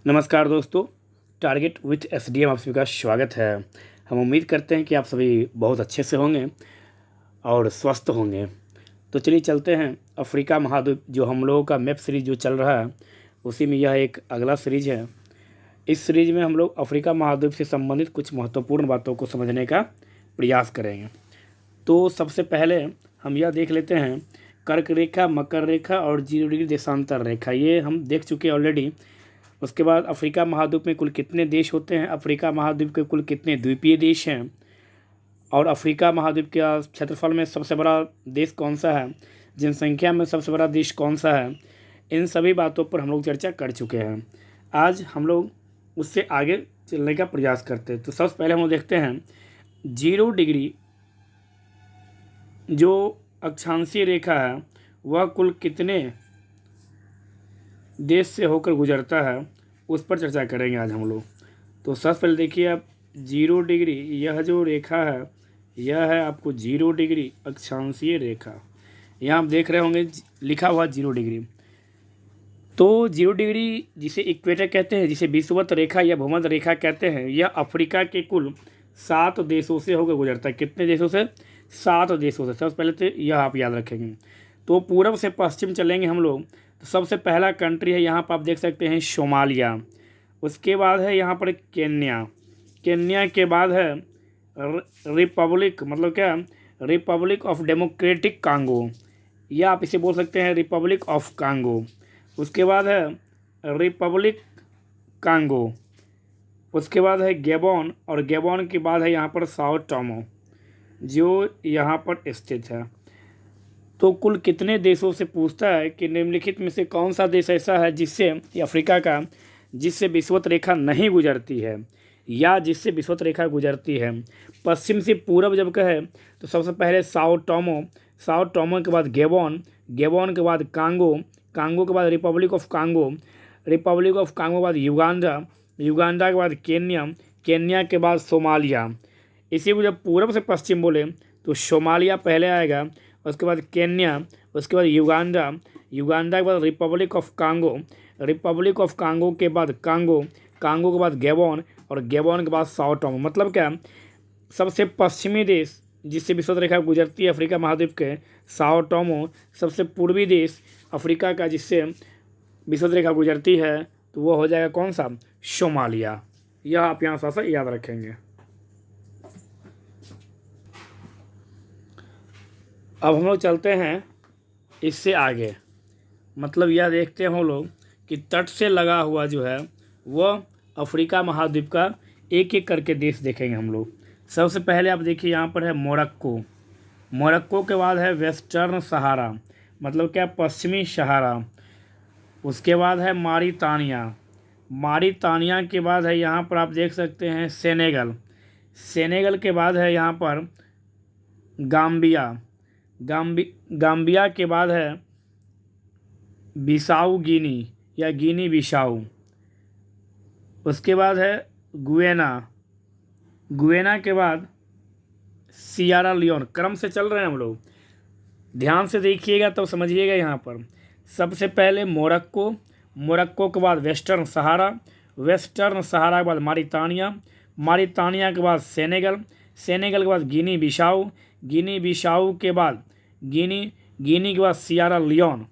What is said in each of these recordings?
नमस्कार दोस्तों, target with SDM आप सभी का स्वागत है। हम उम्मीद करते हैं कि आप सभी बहुत अच्छे से होंगे और स्वस्थ होंगे। तो चलिए चलते हैं अफ्रीका महाद्वीप, जो हम लोगों का मैप सीरीज जो चल रहा है उसी में यह एक अगला सीरीज है। इस सीरीज में हम लोग अफ्रीका महाद्वीप से संबंधित कुछ महत्वपूर्ण बातों को समझने का प्रयास करेंगे। तो सबसे पहले हम यह देख लेते हैं कर्क रेखा, मकर रेखा और 0 डिग्री देशांतर रेखा। ये हम देख चुके हैं ऑलरेडी। उसके बाद अफ्रीका महाद्वीप में कुल कितने देश होते हैं, अफ्रीका महाद्वीप के कुल कितने द्वीपीय देश हैं, और अफ्रीका महाद्वीप के क्षेत्रफल में सबसे बड़ा देश कौन सा है, जनसंख्या में सबसे बड़ा देश कौन सा है, इन सभी बातों पर हम लोग चर्चा कर चुके हैं। आज हम लोग उससे आगे चलने का प्रयास करते हैं। तो सबसे पहले हम लोग देखते हैं 0 डिग्री जो अक्षांशीय रेखा है वह कुल कितने देश से होकर गुजरता है, उस पर चर्चा करेंगे आज हम लोग। तो सबसे पहले देखिए आप 0 डिग्री, यह जो रेखा है यह है आपको 0 डिग्री अक्षांशीय रेखा। यहाँ आप देख रहे होंगे लिखा हुआ 0 डिग्री। तो 0 डिग्री जिसे इक्वेटर कहते हैं, जिसे विषुवत रेखा या भूमध्य रेखा कहते हैं, यह अफ्रीका के कुल 7 देशों से होकर गुजरता है। कितने देशों से? 7 देशों से। सबसे पहले तो यह आप याद रखेंगे। तो पूर्व से पश्चिम चलेंगे हम लोग, तो सबसे पहला कंट्री है यहाँ पर आप देख सकते हैं सोमालिया। उसके बाद है यहाँ पर केन्या। केन्या के बाद है रिपब्लिक, मतलब क्या, रिपब्लिक ऑफ डेमोक्रेटिक कांगो, या आप इसे बोल सकते हैं रिपब्लिक ऑफ कांगो। उसके बाद है रिपब्लिक कांगो। उसके बाद है गैबोन, और गैबोन के बाद है यहाँ पर साओ टोमो जो यहाँ पर स्थित है। तो कुल कितने देशों से पूछता है कि निम्नलिखित में से कौन सा देश ऐसा है जिससे अफ्रीका का जिससे विषुवत रेखा नहीं गुजरती है, या जिससे विषुवत रेखा गुजरती है। पश्चिम से पूर्व जब कहे तो सबसे पहले साओ टोमो, साओ टोमो के बाद गैबोन, गैबोन के बाद कांगो, कांगो के बाद Republic of Congo, Republic of Congo के बाद युगांडा, युगांडा के बाद केन्या, केन्या के बाद सोमालिया। इसी को जब पूर्व से पश्चिम बोले तो सोमालिया पहले आएगा, उसके बाद केन्या, उसके बाद युगांडा, युगांडा के बाद Republic of Congo, Republic of Congo के बाद कांगो, कांगो के बाद गैबोन, और गैबोन के बाद साओ टोमो। मतलब क्या, सबसे पश्चिमी देश जिससे विषुवत रेखा गुजरती है अफ्रीका महाद्वीप के, साओ टोमो। सबसे पूर्वी देश अफ्रीका का जिससे विषुवत रेखा गुजरती है तो वो हो जाएगा कौन सा? सोमालिया। यह आप यहाँ सा याद रखेंगे। अब हम लोग चलते हैं इससे आगे, मतलब यह देखते हैं हम लोग कि तट से लगा हुआ जो है वह अफ्रीका महाद्वीप का एक एक करके देश देखेंगे हम लोग। सबसे पहले आप देखिए यहाँ पर है मोरक्को। मोरक्को के बाद है वेस्टर्न सहारा, मतलब क्या, पश्चिमी सहारा। उसके बाद है मारितानिया, मारितानिया के बाद है यहाँ पर आप देख सकते हैं सेनेगल, सेनेगल के बाद है यहाँ पर गाम्बिया, गाम्बिया के बाद है बिसाऊ गिनी या गिनी बिसाऊ। उसके बाद है गुएना, गुएना के बाद सियारा लियोन। क्रम से चल रहे हैं हम लोग, ध्यान से देखिएगा तब समझिएगा। यहाँ पर सबसे पहले मोरक्को, मोरक्को के बाद वेस्टर्न सहारा, वेस्टर्न सहारा के बाद मारितानिया, मारितानिया के बाद सेनेगल, सेनेगल के बाद गिनी बिसाऊ, गिनी बिसाऊ के बाद गिनी, गिनी के बाद सियारा लियोन,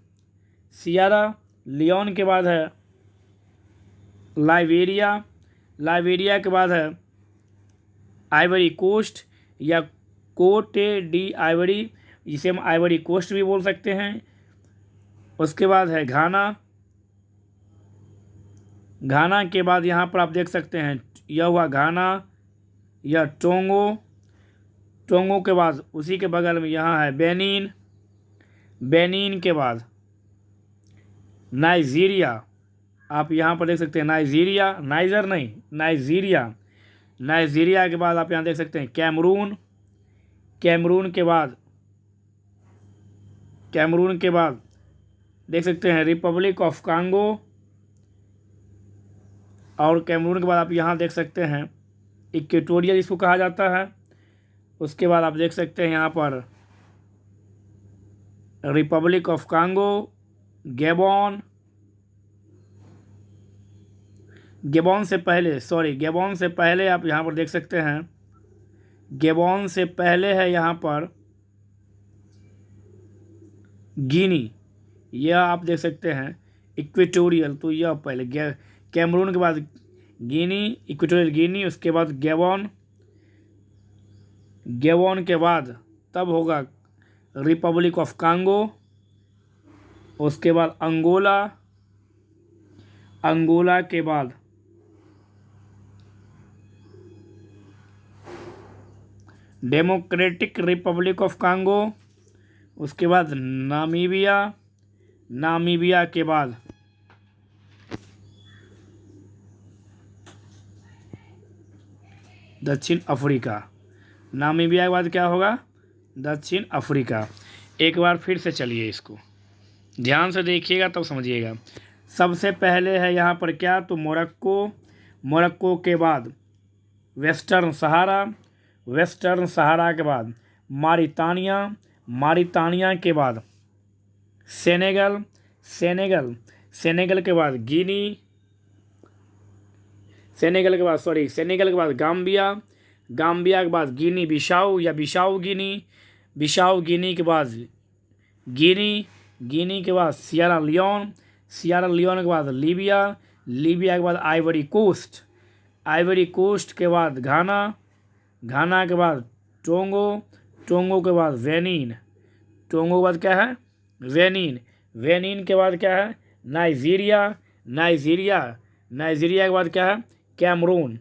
सियारा लियोन के बाद है लाइबेरिया, लाइबेरिया के बाद है आइवरी कोस्ट या कोटे डी आइवरी, जिसे हम आइवरी कोस्ट भी बोल सकते हैं। उसके बाद है घाना, घाना के बाद यहाँ पर आप देख सकते हैं यह हुआ घाना या टोंगो, टोंगो के बाद उसी के बगल में यहाँ है बेनिन, बेनिन के बाद नाइजीरिया। आप यहाँ पर देख सकते हैं नाइजीरिया, नाइजर नहीं, नाइजीरिया। नाइजीरिया के बाद आप यहाँ देख सकते हैं कैमरून, कैमरून के बाद, कैमरून के बाद देख सकते हैं रिपब्लिक ऑफ कांगो, और कैमरून के बाद आप यहाँ देख सकते हैं इक्वेटोरिया जिसको कहा जाता है। उसके बाद आप देख सकते हैं यहाँ पर Republic of Congo, Gabon, Gabon से पहले आप यहाँ पर देख सकते हैं, गैबॉन से पहले है यहाँ पर गिनी, यह आप देख सकते हैं इक्वेटोरियल, तो यह पहले कैमरून के बाद गिनी, इक्वेटोरियल गिनी, उसके बाद गैबॉन, गैबॉन के बाद तब होगा रिपब्लिक ऑफ कांगो, उसके बाद अंगोला, अंगोला के बाद डेमोक्रेटिक रिपब्लिक ऑफ कांगो, उसके बाद नामीबिया, नामीबिया के बाद दक्षिण अफ्रीका, नामीबिया के बाद क्या होगा, दक्षिण अफ्रीका। एक बार फिर से चलिए इसको ध्यान से देखिएगा तब समझिएगा। सबसे पहले है यहाँ पर क्या, तो मोरक्को, मोरक्को के बाद वेस्टर्न सहारा, वेस्टर्न सहारा के बाद मारितानिया, मारितानिया के बाद सेनेगल, सेनेगल, सेनेगल के बाद गिनी, सेनेगल के बाद गाम्बिया, गाम्बिया के बाद गिनी बिसाऊ या बिसाऊ गिनी, बिसाऊ गिनी के बाद गिनी, गिनी के बाद सियरा लियोन, सियरा लियोन के बाद लीबिया, लीबिया के बाद आइवरी कोस्ट, आइवरी कोस्ट के बाद घाना, घाना के बाद टोंगो, टोंगो के बाद बेनिन, टोंगो के बाद क्या है, बेनिन, बेनिन के बाद क्या है, नाइजीरिया, नाइजीरिया, नाइजीरिया के बाद क्या है, कैमरून,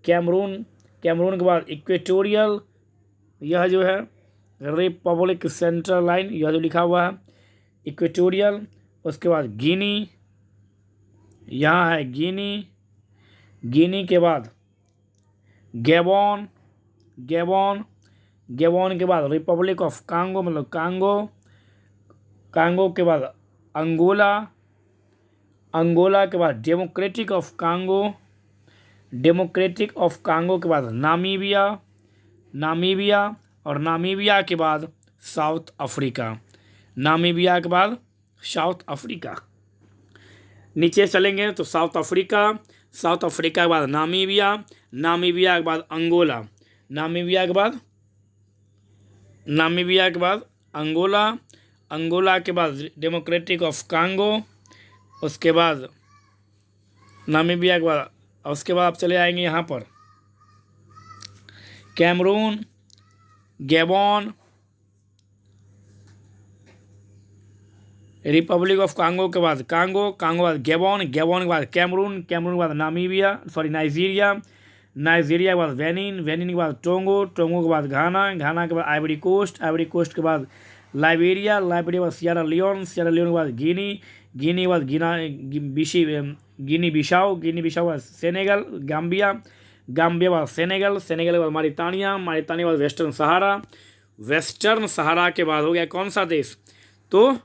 कैमरून, कैमरून के बाद इक्वेटोरियल, यह जो है रिपब्लिक सेंट्रल लाइन, यह जो लिखा हुआ है इक्वेटोरियल, उसके बाद गिनी, यहाँ है गिनी, गिनी के बाद गैबॉन, गैबॉन, गैबॉन के बाद रिपब्लिक ऑफ कांगो मतलब कांगो, कांगो के बाद अंगोला, अंगोला के बाद democratic of Congo, democratic of Congo के बाद नामीबिया, नामीबिया, और नामीबिया के बाद साउथ अफ्रीका, नामीबिया के बाद साउथ अफ्रीका। नीचे चलेंगे तो साउथ अफ्रीका, साउथ अफ्रीका के बाद नामीबिया, नामीबिया के बाद अंगोला, नामीबिया के बाद, नामीबिया के बाद अंगोला, अंगोला के बाद डेमोक्रेटिक ऑफ कांगो, उसके बाद नामीबिया के बाद, उसके बाद आप चले आएंगे यहाँ पर Cameroon, Gabon, Republic of Congo के बाद कांगो, कांगो के बाद गैबॉन, गैबॉन के बाद कैमरून, कैमरून के बाद नाइजीरिया, नाइजीरिया के बाद बेनिन, बेनिन के बाद टोंगो, टोंगो के बाद घाना, घाना के बाद आइवरी कोस्ट, आइवरी कोस्ट के बाद लाइबेरिया, लाइबेरिया के बाद सियरा लियोन, सियरा लियोन के बाद गिनी, गिनी के बाद गिनी बिसाऊ, गिनी बिसाऊ के बाद सेनेगल, गाम्बिया, गाम्बिया के बाद सेनेगल, सेनेगल के बाद मारितानिया, मारितानिया के बाद वेस्टर्न सहारा, वेस्टर्न सहारा के बाद हो गया कौन सा देश, तो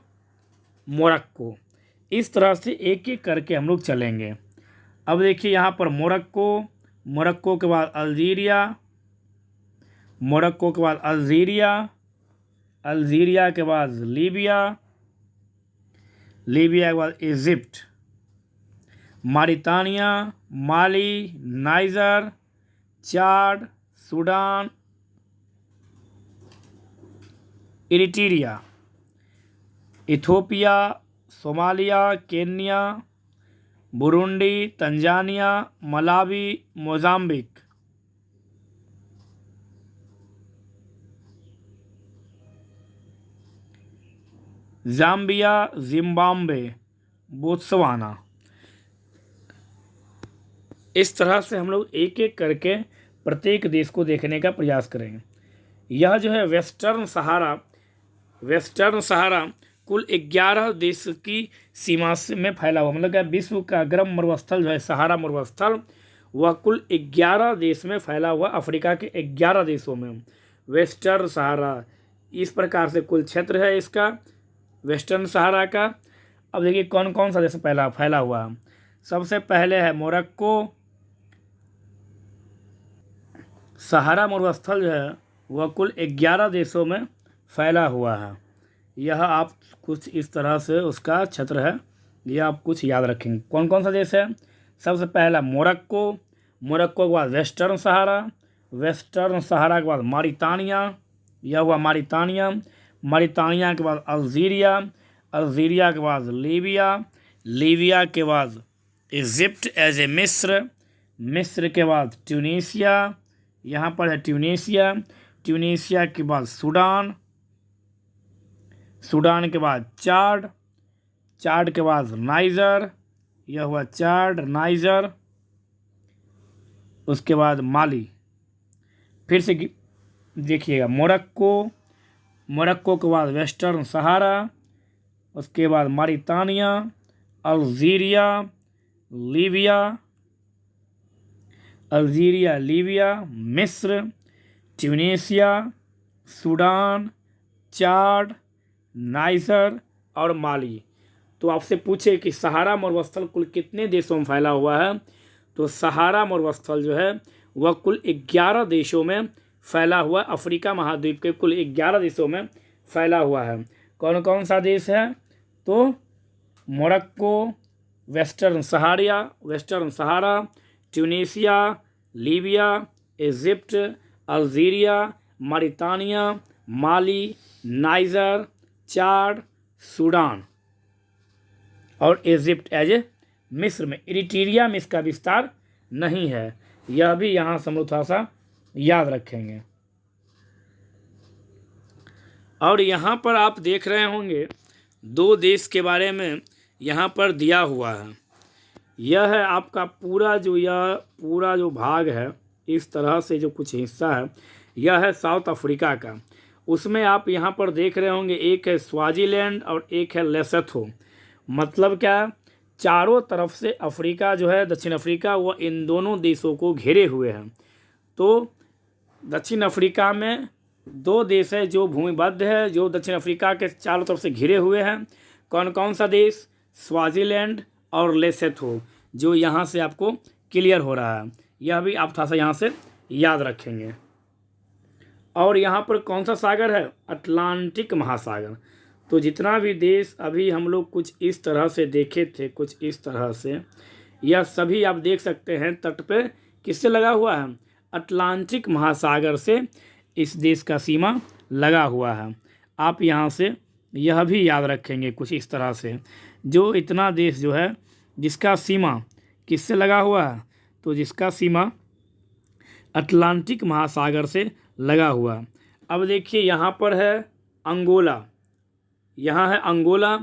मोरक्को। इस तरह से एक एक करके हम लोग चलेंगे। अब देखिए यहाँ पर मोरक्को, मोरक्को के बाद अल्जीरिया, मोरक्को के बाद अल्जीरिया, अल्जीरिया के बाद लीबिया, लीबिया के बाद Egypt, Mauritania, Mali, Niger, Chad, Sudan, Eritrea, Ethiopia, Somalia, Kenya, Burundi, Tanzania, Malawi, Mozambique, Zambia, Zimbabwe, Botswana. इस तरह से हम लोग एक एक करके प्रत्येक देश को देखने का प्रयास करेंगे। यह जो है वेस्टर्न सहारा, वेस्टर्न सहारा कुल 11 देश की सीमा से में फैला हुआ, मतलब क्या विश्व का अग्रम मरुस्थल जो है सहारा मरुस्थल, वह कुल 11 देश में फैला हुआ, अफ्रीका के 11 देशों में वेस्टर्न सहारा, इस प्रकार से कुल क्षेत्र है इसका वेस्टर्न सहारा का। अब देखिए कौन कौन सा देश फैला हुआ है। सबसे पहले है मोरक्को, सहारा मरुस्थल जो है वह कुल 11 देशों में फैला हुआ है। यह आप कुछ इस तरह से उसका क्षेत्र है, यह आप कुछ याद रखेंगे। कौन कौन सा देश है, सबसे पहला मोरक्को, मोरक्को के बाद वेस्टर्न सहारा, वेस्टर्न सहारा के बाद मारितानिया, यह हुआ मारितानिया, मारितानिया के बाद अल्जीरिया, अल्जीरिया के बाद लीबिया, लीबिया के बाद इजिप्ट एज ए मिस्र, मिस्र के बाद ट्यूनीसिया, यहाँ पर है ट्यूनीसिया, ट्यूनीसिया के बाद सूडान, सूडान के बाद चाड, चाड के बाद नाइजर, यह हुआ चाड नाइजर, उसके बाद माली। फिर से देखिएगा, मोरक्को, मोरक्को के बाद वेस्टर्न सहारा, उसके बाद मारितानिया, अल्जीरिया, लीबिया, अल्जीरिया, लीबिया, मिस्र, ट्यूनीसिया, सूडान, चाड, नाइजर और माली। तो आपसे पूछे कि सहारा मरुस्थल कुल कितने देशों में फैला हुआ है, तो सहारा मरुस्थल जो है वह कुल 11 देशों में फैला हुआ, अफ्रीका महाद्वीप के कुल 11 देशों में फैला हुआ है। कौन कौन सा देश है, तो मोरक्को, वेस्टर्न सहारा, Tunisia, Libya, Egypt, Algeria, मारितानिया, Mali, Niger, Chad, Sudan और इजिप्ट एज ए मिस्र में। इरिट्रिया में इसका विस्तार नहीं है, यह भी यहाँ से हम लोग थोड़ा सा याद रखेंगे। और यहाँ पर आप देख रहे होंगे 2 देश के बारे में यहाँ पर दिया हुआ है। यह है आपका पूरा जो भाग है, इस तरह से जो कुछ हिस्सा है, यह है साउथ अफ्रीका का। उसमें आप यहाँ पर देख रहे होंगे एक है स्वाजीलैंड और एक है लेसोथो। मतलब क्या, चारों तरफ से अफ्रीका जो है, दक्षिण अफ्रीका, वह इन दोनों देशों को घेरे हुए हैं। तो दक्षिण अफ्रीका में 2 देश है जो भूमिबद्ध है, जो दक्षिण अफ्रीका के चारों तरफ से घिरे हुए हैं। कौन कौन सा देश, स्वाजीलैंड और लेसोथो, जो यहाँ से आपको क्लियर हो रहा है। यह भी आप थोड़ा सा यहाँ से याद रखेंगे। और यहाँ पर कौन सा सागर है, अटलांटिक महासागर। तो जितना भी देश अभी हम लोग कुछ इस तरह से देखे थे, कुछ इस तरह से, यह सभी आप देख सकते हैं तट पे किससे लगा हुआ है, अटलांटिक महासागर से इस देश का सीमा लगा हुआ है। आप यहाँ से यह भी याद रखेंगे कुछ इस तरह से, जो इतना देश जो है जिसका सीमा किससे लगा हुआ है, तो जिसका सीमा अटलांटिक महासागर से लगा हुआ। अब देखिए यहाँ पर है अंगोला, यहाँ है अंगोला,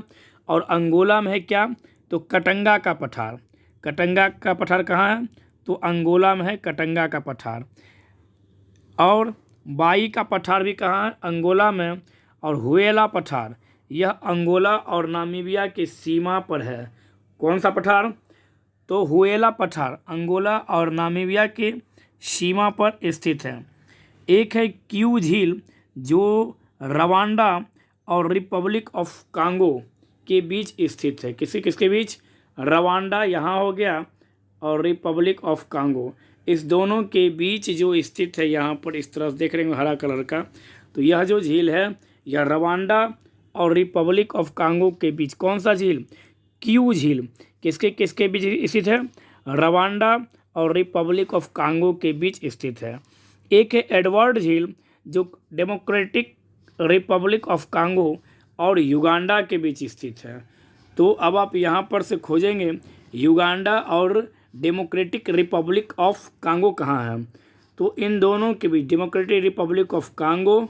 और अंगोला में है क्या, तो कटंगा का पठार। कटंगा का पठार कहाँ है, तो अंगोला में है कटंगा का पठार। और बाई का पठार भी कहाँ है, अंगोला में। और हुएला पठार, यह अंगोला और नामीबिया की सीमा पर है। कौन सा पठार, तो हुएला पठार अंगोला और नामीबिया की सीमा पर स्थित है। एक है क्यू झील, जो रवांडा और रिपब्लिक ऑफ कांगो के बीच स्थित है। किसके बीच, रवांडा यहाँ हो गया और रिपब्लिक ऑफ कांगो, इस दोनों के बीच जो स्थित है। यहाँ पर इस तरह देख रहे हैं हरा कलर का, तो यह जो झील है यह रवांडा और रिपब्लिक ऑफ कांगो के बीच। कौन सा झील, क्यू झील, किसके बीच स्थित है, रवांडा और रिपब्लिक ऑफ कांगो के बीच स्थित है। एक है एडवर्ड झील, जो डेमोक्रेटिक रिपब्लिक ऑफ कांगो और युगांडा के बीच स्थित है। तो अब आप यहाँ पर से खोजेंगे युगांडा और डेमोक्रेटिक रिपब्लिक ऑफ कांगो कहाँ है, तो इन दोनों के बीच Democratic Republic of Congo,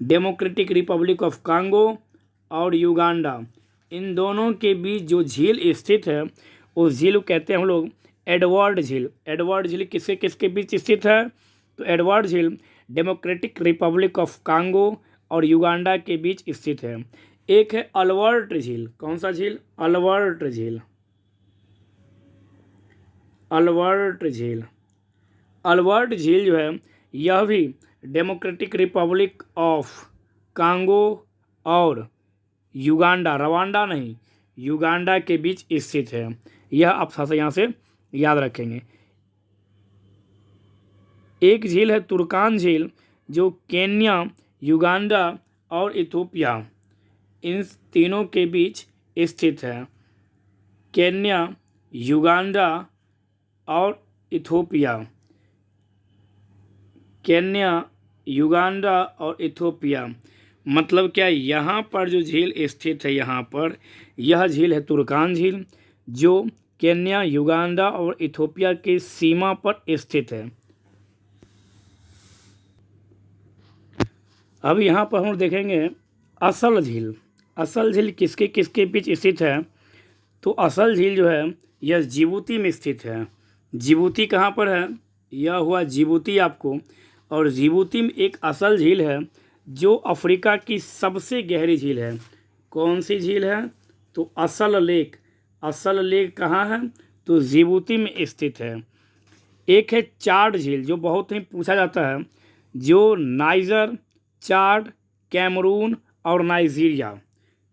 Democratic Republic of Congo और युगांडा, इन दोनों के बीच जो झील स्थित है उस झील को कहते हैं हम लोग एडवर्ड झील। एडवर्ड झील किसके बीच स्थित है, तो एडवर्ड झील डेमोक्रेटिक रिपब्लिक ऑफ कांगो और युगांडा के बीच स्थित है। एक है अल्बर्ट झील, कौन सा झील, अल्बर्ट झील, अल्बर्ट झील। अल्बर्ट झील जो है यह भी डेमोक्रेटिक रिपब्लिक ऑफ कांगो और युगांडा, रवांडा नहीं, युगांडा के बीच स्थित है। यह आप यहाँ से याद रखेंगे। एक झील है तुर्कान झील, जो केन्या, युगांडा और इथियोपिया, इन तीनों के बीच स्थित है। केन्या, युगांडा और इथोपिया। केन्या, युगांडा और इथोपिया, मतलब क्या, यहाँ पर जो झील स्थित है, यहाँ पर यह झील है तुर्कान झील, जो केन्या, युगांडा और इथोपिया की सीमा पर स्थित है। अब यहाँ पर हम देखेंगे असल झील। असल झील किसके किसके बीच स्थित है? तो असल झील जो है यह जिबूती में स्थित है। जिबूती कहाँ पर है? यह हुआ जिबूती आपको, और जिबूती में एक असल झील है जो अफ्रीका की सबसे गहरी झील है। कौन सी झील है? तो असल लेक। असल लेक कहाँ है? तो जिबूती में स्थित है। एक है चाड झील, जो बहुत ही पूछा जाता है, जो नाइजर, चाड, कैमरून और नाइजीरिया।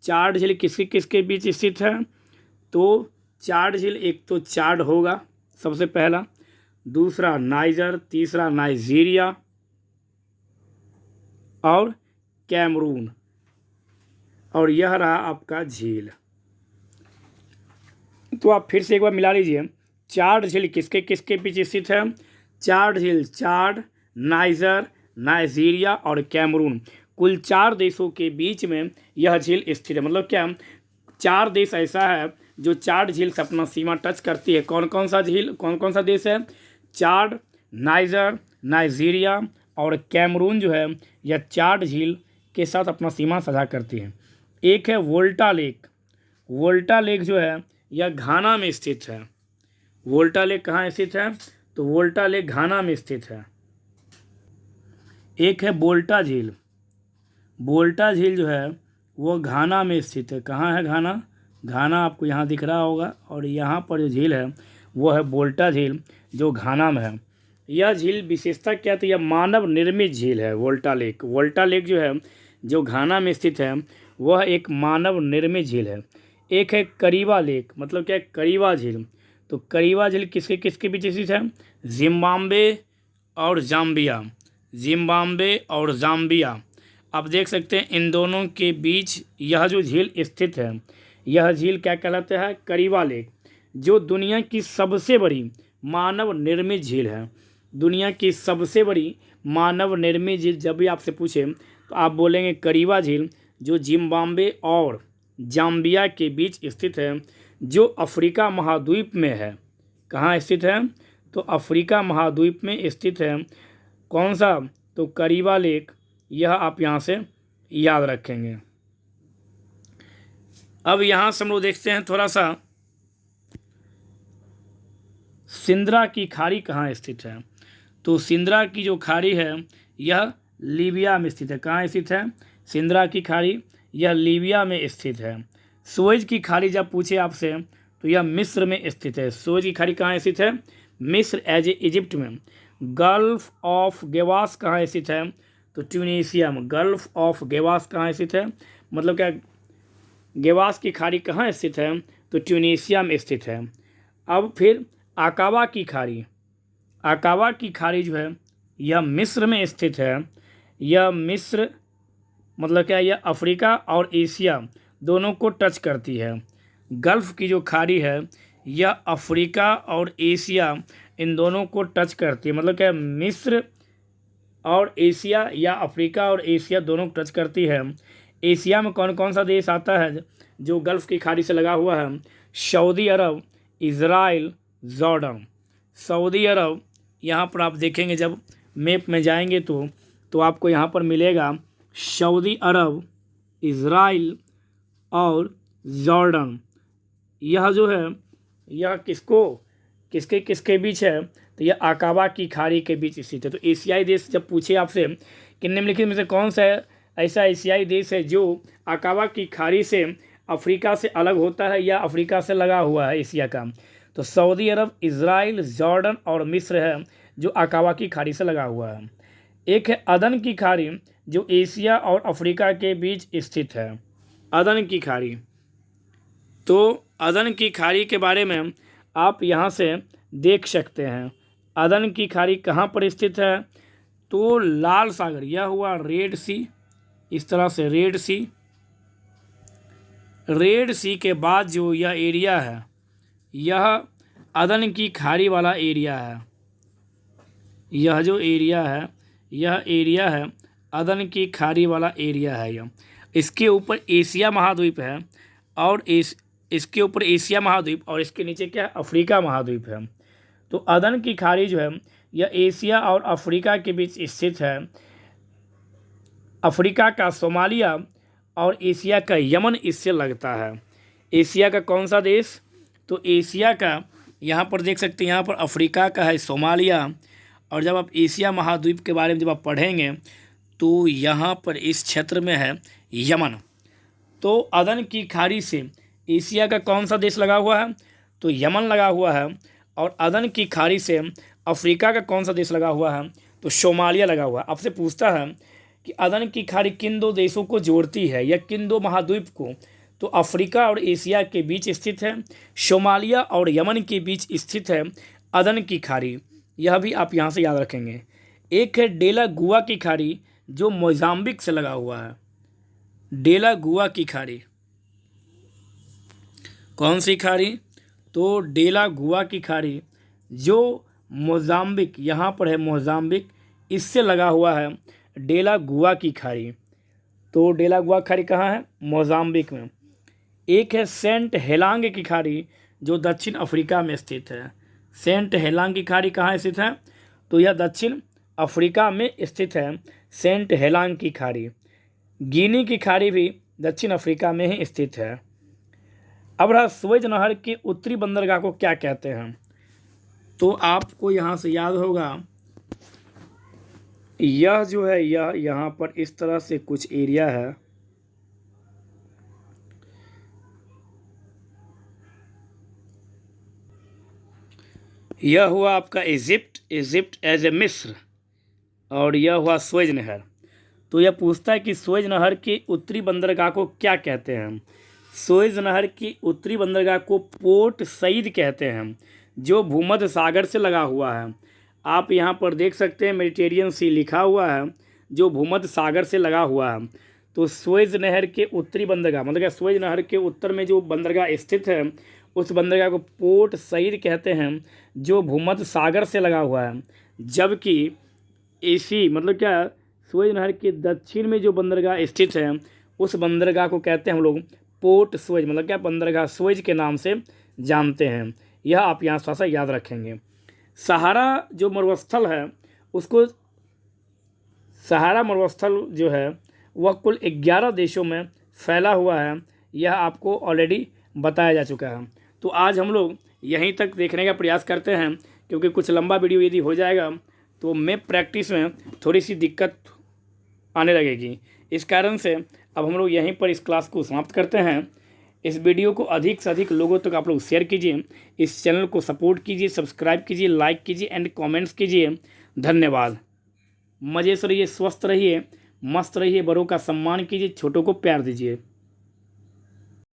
चाड झील किसके किसके बीच स्थित है? तो चाड झील, एक तो चाड होगा सबसे पहला, दूसरा नाइजर, तीसरा नाइजीरिया और कैमरून, और यह रहा आपका झील। तो आप फिर से एक बार मिला लीजिए, चाड झील किसके किसके बीच स्थित है? चाड झील चाड, नाइजर, नाइजीरिया और कैमरून, कुल 4 देशों के बीच में यह झील स्थित है। मतलब क्या, 4 देश ऐसा है जो चाड झील से अपना सीमा टच करती है। कौन कौन सा झील, कौन कौन सा देश है? चाड, नाइजर, नाइजीरिया और कैमरून जो है यह चाड झील के साथ अपना सीमा साझा करती है। एक है वोल्टा लेक। वोल्टा लेक जो है यह घाना में स्थित है। वोल्टा लेक कहाँ स्थित है? तो वोल्टा लेक घाना में स्थित है। एक है बोल्टा झील। बोल्टा झील जो है वो घाना में स्थित है। कहाँ है घाना? घाना आपको यहाँ दिख रहा होगा, और यहाँ पर जो झील है वो है बोल्टा झील, जो घाना में है। यह झील विशेषता क्या थी? यह मानव निर्मित झील है। वोल्टा लेक, वोल्टा लेक जो है जो घाना में स्थित है वह एक मानव निर्मित झील है। एक है करीवा लेक, मतलब क्या, करीवा झील। तो करीवा झील किसके किसके बीच स्थित है? जिम्बाब्वे और जाम्बिया। जिम्बाब्वे और जाम्बिया, आप देख सकते हैं इन दोनों के बीच यह जो झील स्थित है, यह झील क्या कहलाता है? करीवा लेक, जो दुनिया की सबसे बड़ी मानव निर्मित झील है। दुनिया की सबसे बड़ी मानव निर्मित झील जब भी आपसे पूछे तो आप बोलेंगे करीवा झील, जो जिम्बाब्वे और जाम्बिया के बीच स्थित है, जो अफ्रीका महाद्वीप में है। कहाँ स्थित है? तो अफ्रीका महाद्वीप में स्थित है। कौन सा? तो करीवा लेक। यह आप यहाँ से याद रखेंगे। अब यहाँ से हम लोग देखते हैं थोड़ा सा, सिंदरा की खाड़ी कहाँ स्थित है? तो सिंदरा की जो खाड़ी है यह लीबिया में स्थित है। कहाँ स्थित है? सिंदरा की खाड़ी यह लीबिया में स्थित है। सुएज की खाड़ी जब पूछे आपसे तो यह मिस्र में स्थित है। सुएज की खाड़ी कहाँ स्थित है? मिस्र एज ए इजिप्ट में। गल्फ ऑफ गेवास कहाँ स्थित है? तो ट्यूनीशिया में। गल्फ ऑफ गेवास कहाँ स्थित है? मतलब क्या, गेवास की खाड़ी कहाँ स्थित है? तो ट्यूनीशिया में स्थित है। अब फिर आकाबा की खाड़ी। आकाबा की खाड़ी जो है यह मिस्र में स्थित है। यह मिस्र, मतलब क्या, यह अफ्रीका और एशिया दोनों को टच करती है। गल्फ़ की जो खाड़ी है यह अफ्रीका और एशिया इन दोनों को टच करती है। मतलब क्या, मिस्र और एशिया या अफ्रीका और एशिया दोनों को टच करती है। एशिया में कौन कौन सा देश आता है जो गल्फ़ की खाड़ी से लगा हुआ है? सऊदी अरब, इज़राइल, जॉर्डन। सऊदी अरब, यहाँ पर आप देखेंगे जब मैप में जाएंगे तो आपको यहाँ पर मिलेगा सऊदी अरब, इज़राइल और जॉर्डन। यह जो है यह किसके किसके बीच है? तो यह आकाबा की खाड़ी के बीच स्थित है। तो एशियाई देश जब पूछे आपसे कि निम्नलिखित में से कौन सा ऐसा एशियाई देश है जो आकाबा की खाड़ी से अफ्रीका से अलग होता है या अफ्रीका से लगा हुआ है एशिया का, तो सऊदी अरब, इज़राइल, जॉर्डन और मिस्र है जो आकाबा की खाड़ी से लगा हुआ है। एक है अदन की खाड़ी जो एशिया और अफ्रीका के बीच स्थित है। अदन की खाड़ी, तो अदन की खाड़ी के बारे में आप यहाँ से देख सकते हैं। अदन की खाड़ी कहाँ पर स्थित है? तो लाल सागर, यह हुआ रेड सी, इस तरह से रेड सी। रेड सी के बाद जो यह एरिया है, यह अदन की खाड़ी वाला एरिया है। यह जो एरिया है, यह एरिया है अदन की खाड़ी वाला एरिया है। यह इसके ऊपर एशिया महाद्वीप है और इसके ऊपर एशिया महाद्वीप और इसके नीचे क्या है, अफ्रीका महाद्वीप है। तो अदन की खाड़ी जो है यह एशिया और अफ्रीका के बीच स्थित है। अफ्रीका का सोमालिया और एशिया का यमन इससे लगता है। एशिया का कौन सा देश, तो एशिया का यहाँ पर देख सकते हैं, यहाँ पर अफ्रीका का है सोमालिया। और जब आप एशिया महाद्वीप के बारे में जब आप पढ़ेंगे तो यहाँ पर इस क्षेत्र में है यमन। तो अदन की खाड़ी से एशिया का कौन सा देश लगा हुआ है, तो यमन लगा हुआ है। और अदन की खाड़ी से अफ्रीका का कौन सा देश लगा हुआ है, तो सोमालिया लगा हुआ है। आपसे पूछता है कि अदन की खाड़ी किन दो देशों को जोड़ती है या किन दो महाद्वीप को, तो अफ्रीका और एशिया के बीच स्थित है, सोमालिया और यमन के बीच स्थित है अदन की खाड़ी। यह भी आप यहाँ से याद रखेंगे। एक है डेला गुआ की खाड़ी जो मोजाम्बिक से लगा हुआ है। डेला गुआ की खाड़ी कौन सी खाड़ी, तो डेला गुआ की खाड़ी जो मोजाम्बिक, यहाँ पर है मोजाम्बिक, इससे लगा हुआ है डेला गुआ की खाड़ी। तो डेला गुआ खाड़ी कहाँ है, मोजाम्बिक में। एक है सेंट हेलांग की खाड़ी जो दक्षिण अफ्रीका में स्थित है। सेंट हेलांग की खाड़ी कहाँ स्थित है, तो यह दक्षिण अफ्रीका में स्थित है सेंट हेलांग की खाड़ी। गिनी की खाड़ी भी दक्षिण अफ्रीका में ही स्थित है। अब रहा सुएज नहर के उत्तरी बंदरगाह को क्या कहते हैं, तो आपको यहाँ से याद होगा, यह जो है यह यहाँ पर इस तरह से कुछ एरिया है। यह हुआ आपका इजिप्ट एज ए मिस्र, और यह हुआ सुएज नहर। तो यह पूछता है कि सुएज नहर के उत्तरी बंदरगाह को क्या कहते हैं। सुएज नहर की उत्तरी बंदरगाह को पोर्ट सईद कहते हैं जो भूमध्य सागर से लगा हुआ है। आप यहाँ पर देख सकते हैं मेडिटेरियन सी लिखा हुआ है जो भूमध्य सागर से लगा हुआ है। तो सुएज नहर के उत्तरी बंदरगाह मतलब क्या, सुएज नहर के उत्तर में जो बंदरगाह स्थित है उस बंदरगाह को पोर्ट सईद कहते हैं जो भूमध्य सागर से लगा हुआ है। जबकि इसी मतलब क्या, सुएज नहर के दक्षिण में जो बंदरगाह स्थित है उस बंदरगाह को कहते हैं हम लोग पोर्ट सुएज, मतलब क्या बंदरगाह सुएज के नाम से जानते हैं। यह आप यहाँ थोड़ा सा याद रखेंगे। सहारा जो मरुस्थल है उसको, सहारा मरुस्थल जो है वह कुल 11 देशों में फैला हुआ है। यह आपको ऑलरेडी बताया जा चुका है। तो आज हम लोग यहीं तक देखने का प्रयास करते हैं, क्योंकि कुछ लंबा वीडियो यदि हो जाएगा तो मैं प्रैक्टिस में थोड़ी सी दिक्कत आने लगेगी। इस कारण से अब हम लोग यहीं पर इस क्लास को समाप्त करते हैं। इस वीडियो को अधिक से अधिक लोगों तक आप लोग शेयर कीजिए, इस चैनल को सपोर्ट कीजिए, सब्सक्राइब कीजिए, लाइक कीजिए एंड कमेंट्स कीजिए। धन्यवाद। मज़े से रहिए, स्वस्थ रहिए, मस्त रहिए, बड़ों का सम्मान कीजिए, छोटों को प्यार दीजिए।